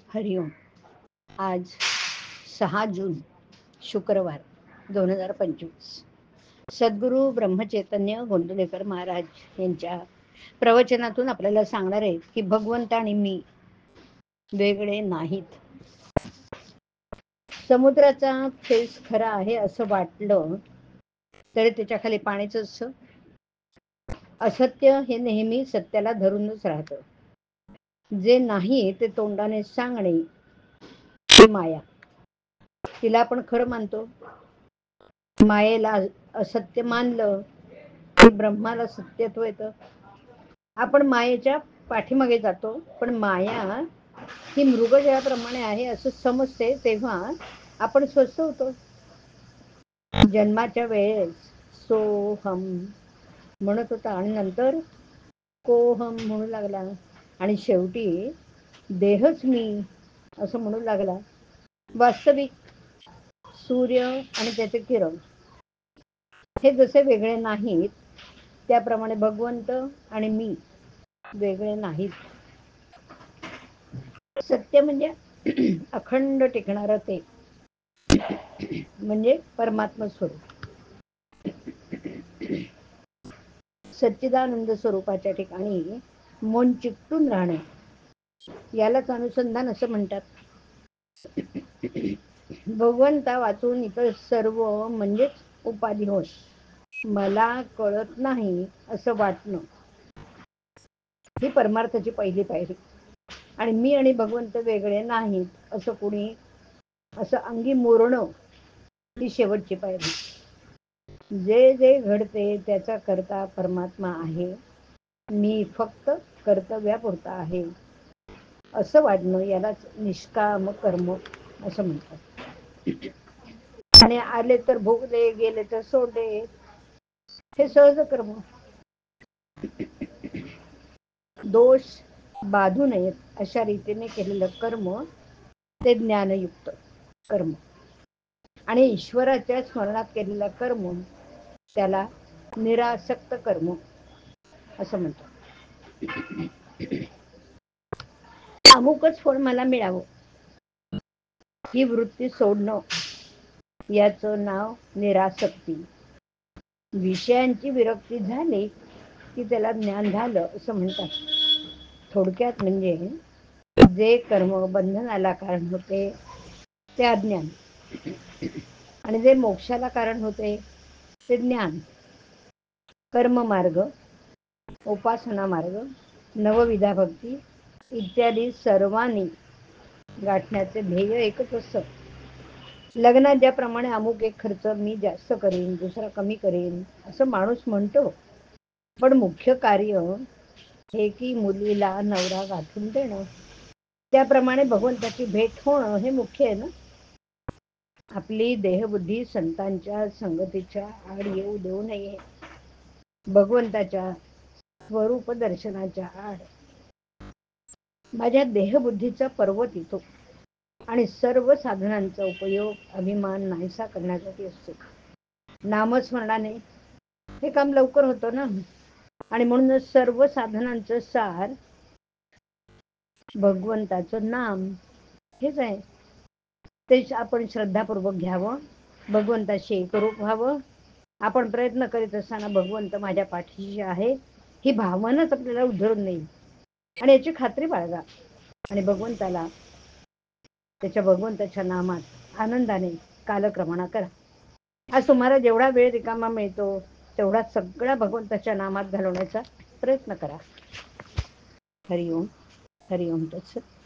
हरिओम. आज 6 जून शुक्रवार 2025. सद्गुरू ब्रह्मचैतन्य गोंदवलेकर महाराज यांच्या प्रवचनातून आपल्याला सांगणार आहेत की भगवंत आणि मी वेगळे नाहीत. समुद्राचा फेस खरा आहे असं वाटलं तरी त्याच्या खाली पाणीच असतं. असत्य हे नेहमी सत्याला धरूनच राहतं. जे नाही ते तोंडाने सांगणे ही माया. तिला आपण खरं मानतो. मायेला असत्य मानलं की ब्रह्माला सत्यत्व येतं. आपण मायेच्या पाठीमागे जातो, पण माया ही मृगजळाप्रमाणे आहे असं समजते तेव्हा आपण स्वस्थ होतो. जन्माच्या वेळेस सोहम म्हणत होता आणि नंतर कोहम म्हणू लागला आणि शेवटी देहच मी असं म्हणू लागला. वास्तविक सूर्य आणि त्याचे किरण हे जसे वेगळे नाहीत त्याप्रमाणे भगवंत आणि मी वेगळे नाहीत. सत्य म्हणजे अखंड टिकणारं ते म्हणजे परमात्मा स्वरूप. सच्चिदानंद स्वरूपाच्या ठिकाणी मन चिकटून राहणे यालाच अनुसंधान असं म्हणतात. भगवंता वाचून इतर सर्व म्हणजेच उपाधी होय. मला कळत नाही असं वाटणं ही परमार्थाची पहिली पायरी. आणि मी आणि भगवंत वेगळे नाहीत असं कोणी असं अंगी मोरणं ही शेवटची पायरी. जे जे घडते त्याचा करता परमात्मा आहे. मी फक्त कर्तव्यापुरता आहे असं वाटणं यालाच निष्काम कर्म असं म्हणतात. आणि आले तर भोगले, गेले तर सोडले हे सहज कर्म. दोष बाधू नयेत अशा रीतीने केलेलं कर्म ते ज्ञानयुक्त कर्म. आणि ईश्वराच्या स्मरणात केलेलं कर्म त्याला निरासक्त कर्म असं म्हणतात. अमुकच फळ मला मिळावं ही वृत्ती सोडणं याचं नाव निरासक्ती. विषयांची विरक्ती झाली की त्याला ज्ञान झालं असं म्हणतात. थोडक्यात म्हणजे जे कर्म बंधनाला कारण होते ते अज्ञान आणि जे मोक्षाला कारण होते ते ज्ञान. कर्म मार्ग, उपासना मार्ग, नवविधा भक्ती इत्यादी सर्वांनी गाठण्याचे ध्येय एकच असतं. लग्नात ज्याप्रमाणे अमुक एक खर्च मी जास्त करीन, दुसरा कमी करीन असं माणूस म्हणतो, पण मुख्य कार्य हे की मुलीला नवरा गाठून देणं. त्याप्रमाणे भगवंताची भेट होणं हे मुख्य आहे ना. आपली देहबुद्धी संतांच्या संगतीच्या आड येऊ देऊ नये. भगवंताच्या स्वरूप दर्शनाच्या आड माझ्या देहबुद्धीचा पर्वत येतो आणि सर्व साधनांचा उपयोग अभिमान नाहीसा करण्यासाठी असतो. नामस्मरणाने हे काम लवकर होतं ना. आणि म्हणूनच सर्व साधनांचं सार भगवंताचं नाम हेच आहे. तेच आपण श्रद्धापूर्वक घ्यावं, भगवंताशी एकरूप व्हावं. आपण प्रयत्न करीत असताना भगवंत माझ्या पाठीशी आहे ही भावनाच आपल्याला उधळून नाही आणि याची खात्री बाळगा. आणि भगवंताला त्याच्या भगवंताच्या नामात आनंदाने कालक्रमणा करा. आज तुम्हाला जेवढा वेळ रिकामा मिळतो तेवढा सगळा भगवंताच्या नामात घालवण्याचा प्रयत्न करा. हरिओम. हरिओम तत्सत.